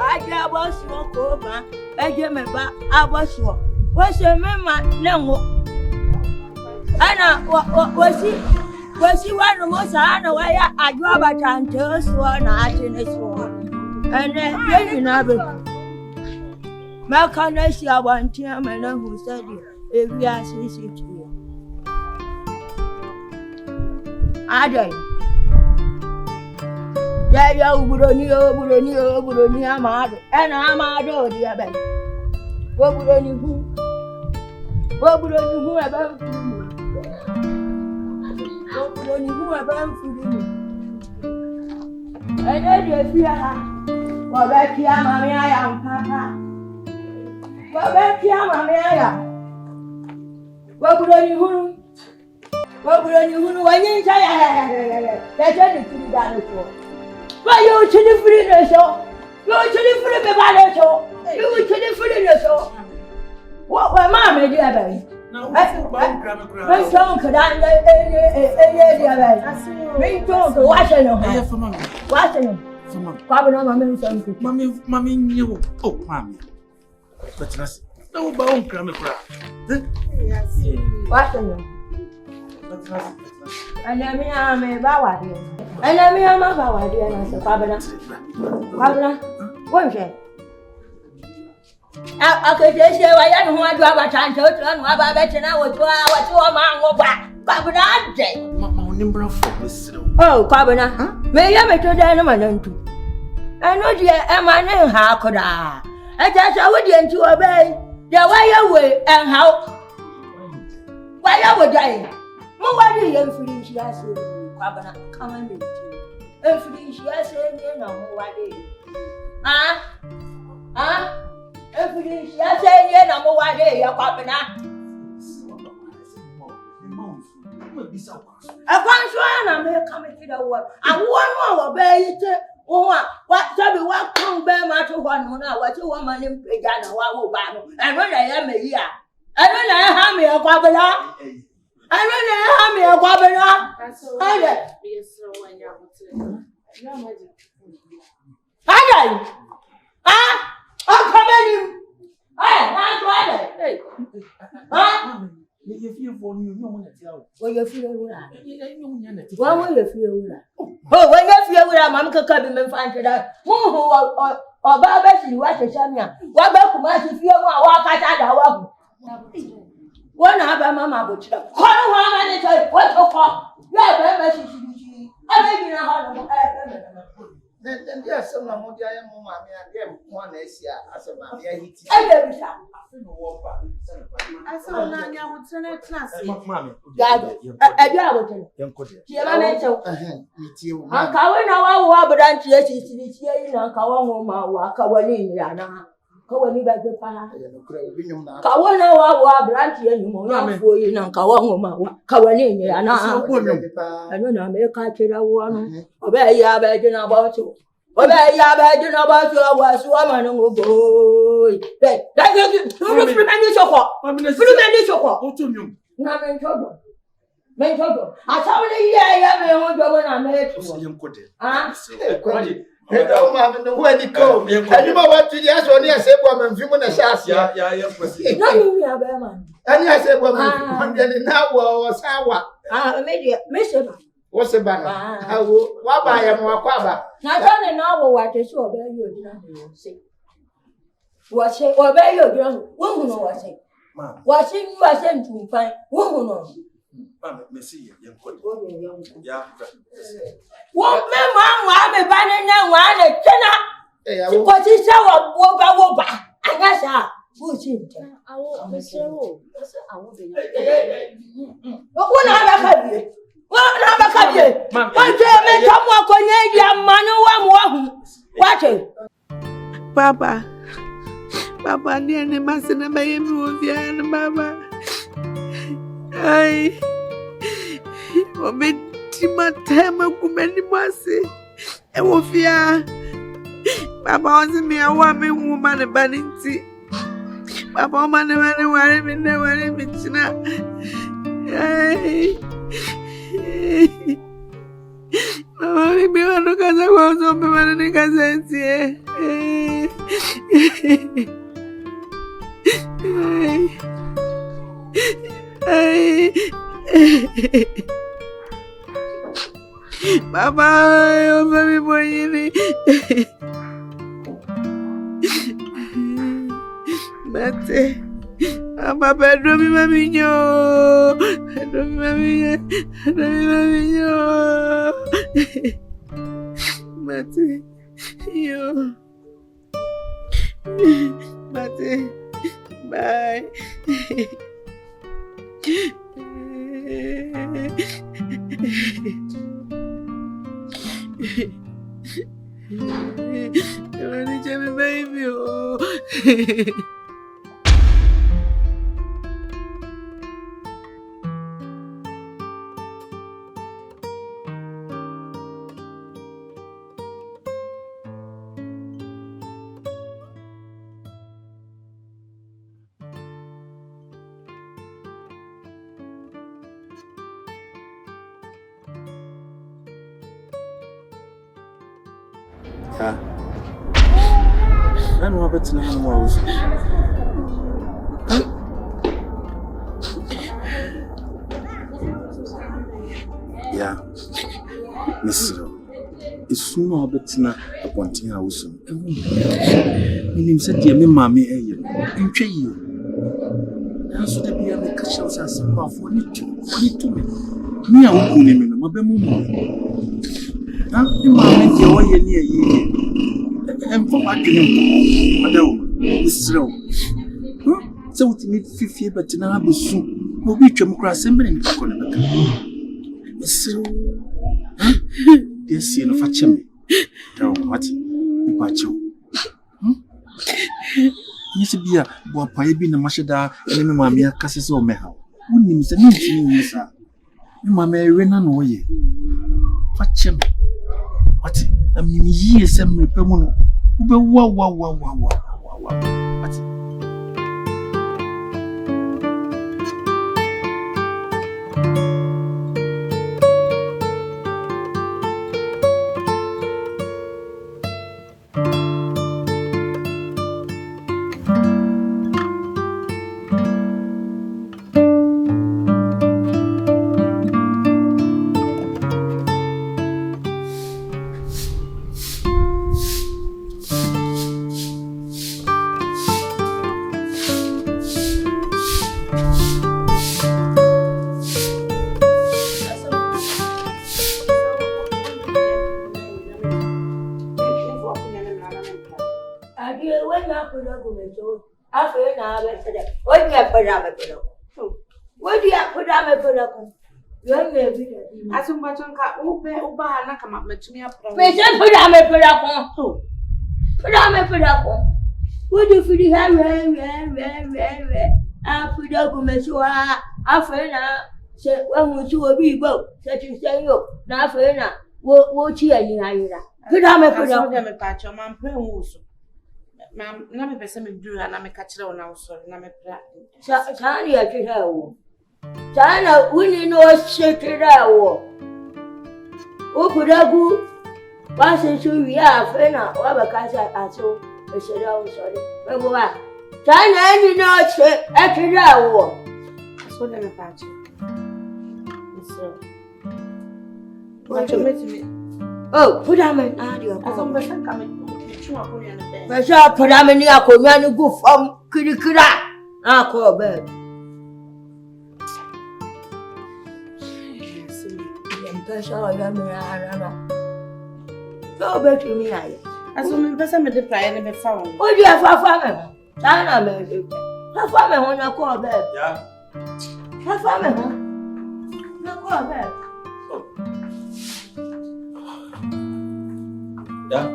I get was your cover, I get me back, I was your. What's your mamma? No, Anna, was she one of most? I know why I drove a time to us one at in this one. And then you know, my connection, I want him and who said you if we are sitting to you. I don't. Yeah, Buronia, I'm out, and I'm out, dear Ben. What would any who? What would any who about you? What would any who about you? I know you fear her. Well, back here, Mammy, I am Papa. Well, back here, Mammy, I am. What would any who? What would any who? When you say, that's anything done for. Why you chilling for the show? You're chilling for the bad show. You were chilling for the show. What my mamma did, baby? No, my son could I bring to washing him. Washing him. Probably on my minister. Mammy knew. Oh, mammy. But no bone grammar. Washing him. And I mean, I'm a bawadi. And I mean, I'm a bawadi, and I said, Pabana, what is it? I could just say, I don't want to have a time to run about better now. What you are, man, go back. Pabana, oh, Pabana, may I make to the animal too? I know, dear, am I name how could I? I just I would to obey the way away and how. Why I would die? What do you feel? She has said, Pabana, come and meet you. And she has said, you know, what day? Everything she has said, you know, what day, your Pabana. I can't swear, I'm coming to the world. I want more obey it. What tell me what come bear my to one what you want my name, Pagana, and when I am a year, I don't know how me a Pabana. I don't know how me a governor. I I'm coming. If you for you, no one tell. What you feel? What will you feel? Oh, when you feel with a mamma come and find it out. Who or Baba, you watch a champion. What about Kumas if you walk out of the one have a mamma butcher. What to call? Yeah, I may be a hard then there's some more giant mamma and one is here as a mamma. I saw Nanya would send a class. Mammy, I'm going now, but I'm here in a Kawama, Kawani, Kawani back the fire. Kawana, branch, and Mona, in Kawama, Kawani, and I don't know, make a one. Obey ya, begging about you. Obey ya, begging about you, was woman who boy. That is nothing trouble. Men trouble. I saw the year, I made when you go, and you know what to the answer when you say, woman, few minutes. Yeah, and I said, woman, now was our mission. What's the banner? What I am Wakaba? Not only now what is your obey you, say. What say, obey your young woman, what say? Watching you are sent to find woman. What man, I'm a banana, one a tenor. What is our woba? I guess I will see. I will be so. I will be. What one I have you? What have you? What German someone Canadian man who I'm watching? Papa, dear, the master, and my and Mama. I. My time of many mercy. I will fear. Papa was me a woman, a banning tea. Papa, man, worry me, never let me tonight. Mama, maybe I look because I was so bad because bye-bye, oh baby boy. Mate, I'm a bedroom, mammy, yo. Bedroom, mammy, Mate, yo. Mate, bye. You want to tell me, baby? Oh. I know about to know. Yeah, Miss, it's sooner about to know upon tea house. Meaning, said, dear, mammy, you pay you. I should be a catch house as a for it to me. Me, I won't name him, my bemo. Now, you might be away near you. And for what you know, Mr. So, what you need 50, but now be soon. No be to cross and bring back on the Mr. Dear, see no fetch me. What? You Yes, be a boy, be no mashada, and my mamma casses or meha. Who names the name, sir? You mamma ran away. Fetch him. What? I mean, years and repair. Wow. What do you put on my product? You're very as soon as you can open and come up with me. Put on my product. Put on my product. What do you feel? I put up with me. So I said, when we do a big boat, such as say, you now for now. What you put on my product. Patch your man, Ma'am, let me person me do and I'm a catcher on our soul. I'm a Tanya, I can have. Tana, we know shake it out. Who could I go? Once you we are, Fena, or a casa, I saw a shadow, sorry. But what? Tana, you know, shake it out. So let me patch you. What you met me? Oh, put on my audio. As I'm coming. But I put on my near go from Kirikura. I call bed. Go back to me. As soon as I'm the fire and be found. What do you have for family? China, baby. Have family when I call bed. Yeah. Have family, huh? No call bed. Yeah.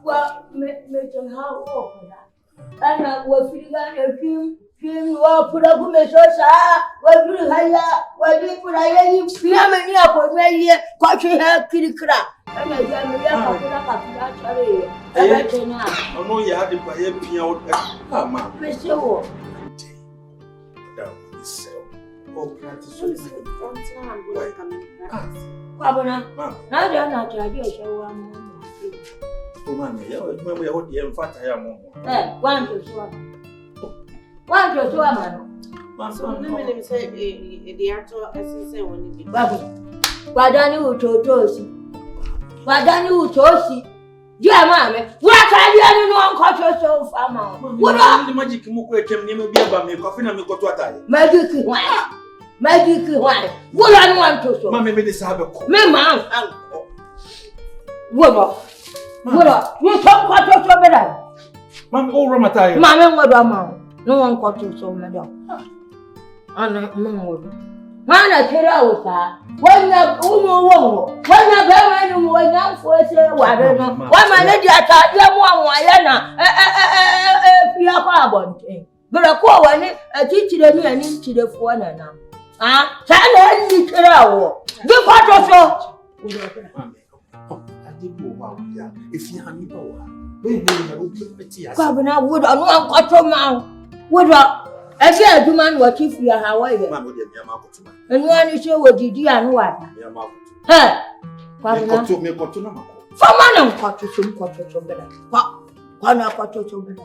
Well, make how open that. And I was feeling a dream, put up with me, so, what do you hire? What do you put a piano for me? Quite a hair, kitty crap. And I got me put up a now. I know you had to buy a piano. Oh, practice. Kwabona. Na dia na jadi e shewa mo. Oh, mami, we hold the fat here mo. One to show. One to show man. So let me say the actor say when you Babu. Wadani utotosi. Wadani utosi. Dia mame. Wa ka dia ni no nkoto so fama. Woda the magic mu ko ekem ni me bia ba me kofi na me koto atai. Magic why? Magic why? Woda no want to so. Mami me dey sabe ko. Me man anko. Woda. You talk koto so better. Mami o ramatai. Mame ngodo ma. No one koto so me do. Ana ngodo. Mana kira usa. Wanya umo. Wanya bema ni wanya mfose ware no. Wama ne di atade mu anwaye na fia kwa abonten. Bere ko wani atichire ni ani nchirefo na nam. Sa na ni kira wo. Bi kwato so. Adibo wa ya. Efi ani ba wa. We na obi peti asa. Kwa bana wodo no ankoto ma. Wodo ese aduma no wachifu ya hawaye. Mama de mi amakoto ma. Enu ani se wodidi anu wada. Mi amakoto. Kwa bana Me koto na mako. Fama na nkoto so bela. Kwa na nkoto so bela.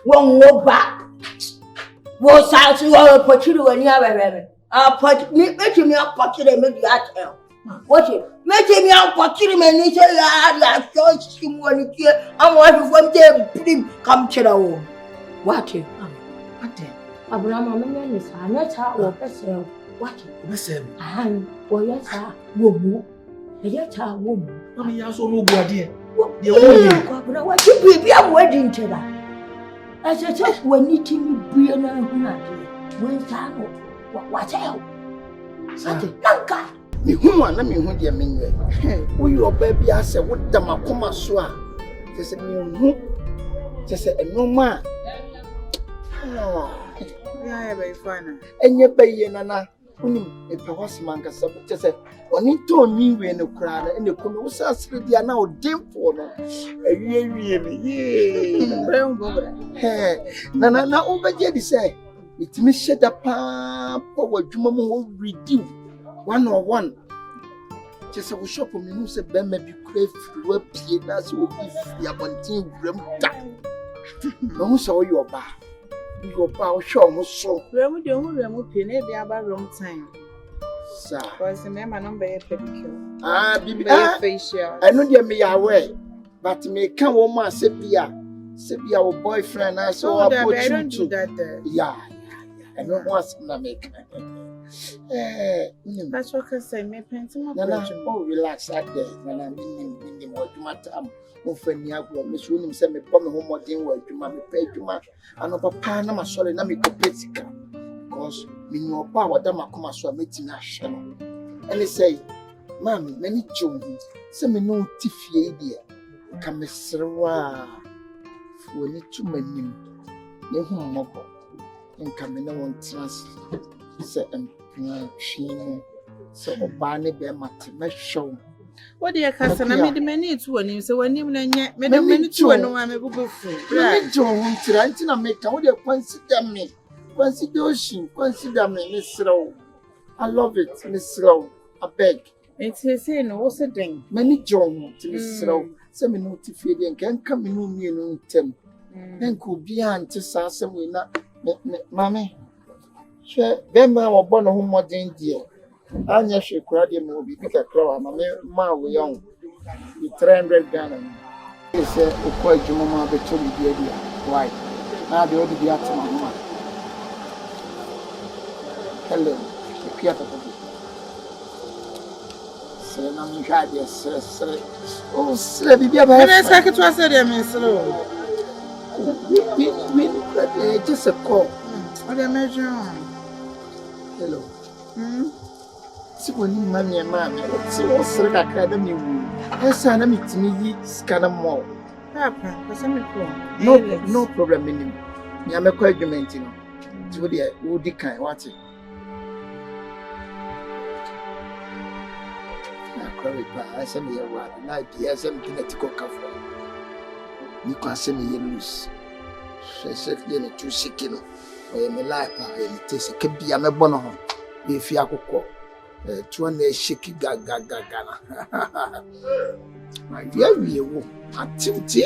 Won wo ba. Wo sa si wo pochiri wani abebe. Me me pochiri me di atel. What it? Make me pochiri me ni se ya so shimu wani tie. Am wa fo mte prim kam chira wo. What it? Abraham mama ni sa na cha wo pese. What it? Pese. Wo ya cha wo mu. Ya cha wo mu. Mami ya so no bu ade. De wo ni. Abraham wa ti bibia wo di ntira. Ase che wo ni ti ni bue na hu na de. Wo sa no. Wa cha. Sate nanka. Me hu ana me hu de menwe. Wo yi oba bia se wo da makoma so a. Se me hu. Se enoma. Yeah, very fun. Enye baye nana unim e pe hosman kasa te se oni to ni we ne kura na ene ko no sa asre dia na o demfo no awie ni ye Brem bobra. Nana na o beje di se itimi sheda pa po wadwuma mo ho redeem 101 te se wo shop me hu se be ma bi kura firi wa pie na se o bi fi abontin wurem da no hu se o yo ba you power show mo so Remu pie na bia ba room time. Sir. Because me ma number e pedicure. Bibi facial. I know me aware but me can woman say bia our boyfriend I so I don't do that there. Yeah. I don't want to make That's what I say me painting my Nana, oh relax that day. Nana, minimum what matter. Ofeni agro me so nim se me pom ho modern wa adwuma me pa adwuma ano papa na ma sole na me kopetika because me no pa wada makoma so metimi ahye no ene say mami mani chum se me no tifie dia ka me srewa foni tumanim ne hu mmoko nka me na won trans se empia twino se oba ne be mate me hwew. What dear cousin, I made many to one, so when you made many to one, I'm a good fool. I make how they consider me. Consider me, Miss Rowe. I love it, Miss Rowe. I beg. It's a saying, what's a thing? Many John to Miss Rowe. Semi notified and can come in me and them. And could be auntie Sassam will not, Mammy. Sure, then I was born a home more than dear. Anya she cried him will be pick a crow. Ma we young. The 300 Ghana. He said, "O quite Jumama between the idea. Why? Now the other the to my mama. Hello, the Piata. Say, I'm glad yes, oh, Slabby, be about a second to us, Miss Lowe. We just a call. What I measure on? Hello. When mammy and mammy, so what's the academy? Yes, I am it me scan more. Papa, No problem in him. I am a argument to the woody kind. What's it? I send me a word, and I hear something at coffee. You can send me a loose. She said, you're too sick, you know. I am a life, and it is a can be a bono. if you are to an shaky gaga. My dear, you activity.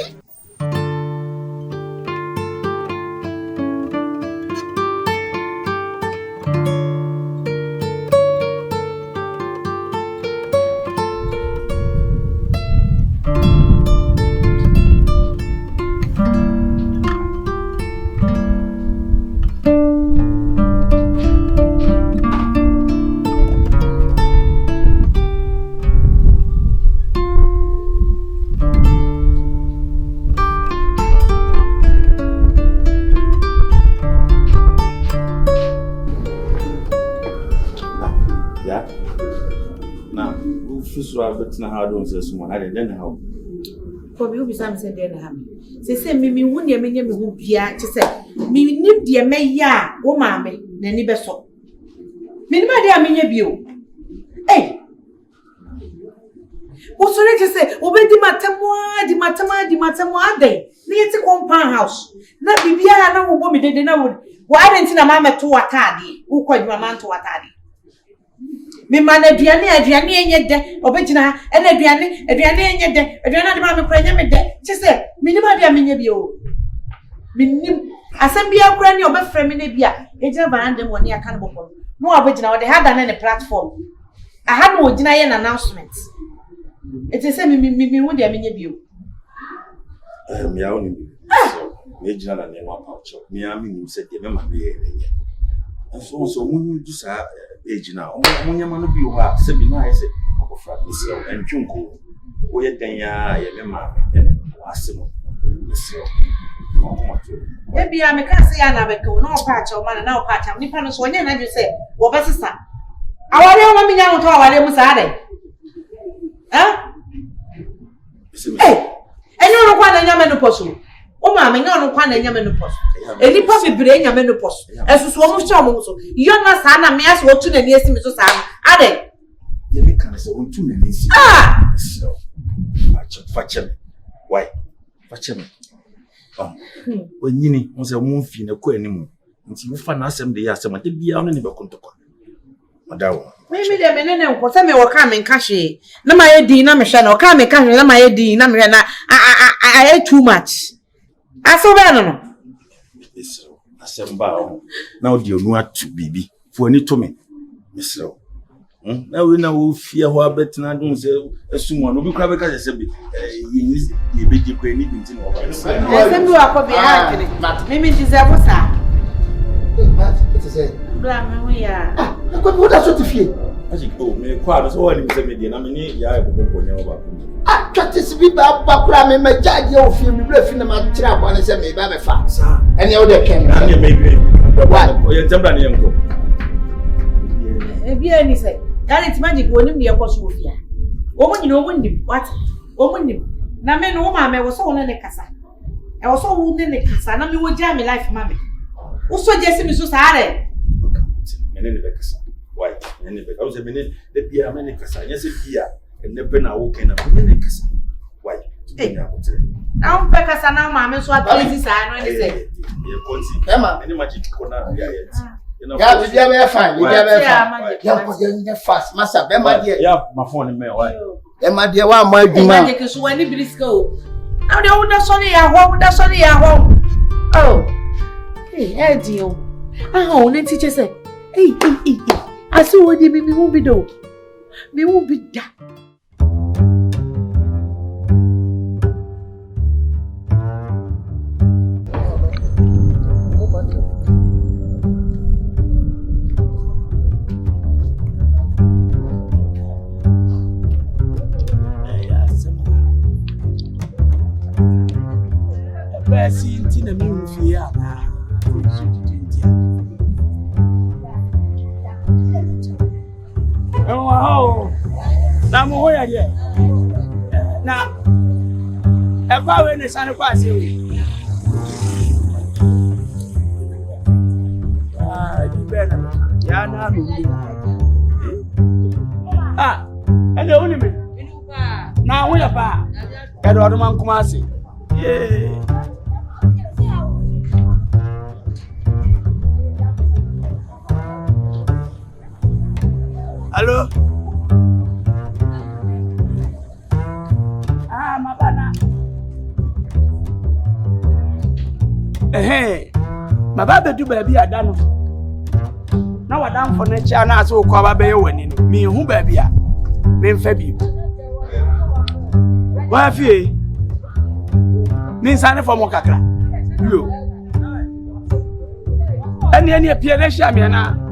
But now, I don't say someone. I didn't know. For me, some said, then have me. Say, me, wouldn't you mean who be to say, me, nip dear may ya, oh, mammy, then never so. Me, my dear, me, you. Eh? What's the to say? Obey the matama, day. Near the compound house. Not be a no woman didn't know. Why didn't a mamma to a tardy? Who called your man to a tardy? Me man aduane enye de obegina e na aduane enye de aduane de ma me kwanya me de chese me ni ma dia menye bi o me nim asem bia kura ni obefre me na bia ejina barande mo ni aka ne bokoro no obegina o de hada na ne platform aha no ogina ye na announcement it say me wo dia menye bi o me awo ni so me ejina na ne wa pa cho me ami ni se de me ma me ye enye so mun du sa ejina omunyama no bi o ha se bi na ayese akofra isi o entwunko wo ye dan ya ye me ma ene wase no isi o komato e bia me ka se ya na be ko no pa cha o ma na o pa cha nipa no so onye na ju se wo be sesa awale o ma mi nya nto awale mu sa ade enyo no kwa na nya me no poso o ma me nya no kwa na nya me no poso enipa bebre nya me no poso esusu o mu sha o mu so yo na sa na me aso otu na ni esi mi so sa ade ye me kan se otu na ni esi so fachem why fachem onyini on se mu fi na ko animu nti wo fa na asem de ya asem ade bia no ne be kontokwa madawo me de me ne nko se me wo ka me nka hwe na ma ye din na me hwe na wo ka me ka hwe na ma ye din na me hwe na I too much aso be no Isro asemba o na odi onu atu bibi fo ani to me Isro na we na wo fie ho abetina dun se esumo no bi kwa be ka se bi ye beji kwa ni binti no ba asembi wa ko bi ha kire me deserve sa But it is a bla me we ya ko bi da so ti fie aji ko me kwa no so wani se me de na me ni ya ebobo nya ba twatisi bi ba kura me majaje o fie mi bla fi na ma kira abo na se me ba be fa ene o de ken na me o ye tembra ne enko e bi ani se garant magic wonim de ekoso ofia wo mo nyina wo ndim what wo mo ndim na me no wo ma me wo so wo ne kasa e wo so wo ne kasa na me wo ja me life ma me wo so je se mi so sare me ne be kasa why me ne be ka wo se me ne de bia me ne kasa nya se bia ene pe na wo ken na me ne kasa why na un pe kasa na ma me so atezi sa no ni se ye konti ema me ne magic ko na ya ye ya bi dia be fine ya ko je fast masa be ma dia ya ma phone me why e ma dia wa ma adwuma ma ke so wani briska o na de wo da so ni ya ho oh eh dio o ne teacher say asu wo di mi hu bi do mi hu bi da Sinti na mi ufia na oh na mo hoya ye na e kwa we ne sane kwa Asew di bena ya na no ele oni me na wo ya pa e do man kuma ase Hello. Mabana. My baba do baby Adano. Now I down for nature na so kwa baba ye wani no. Me hu baby a. Me mfa bi. Wa fie. Ni sane for mo kakra. Yo. Ani pia na hia me na.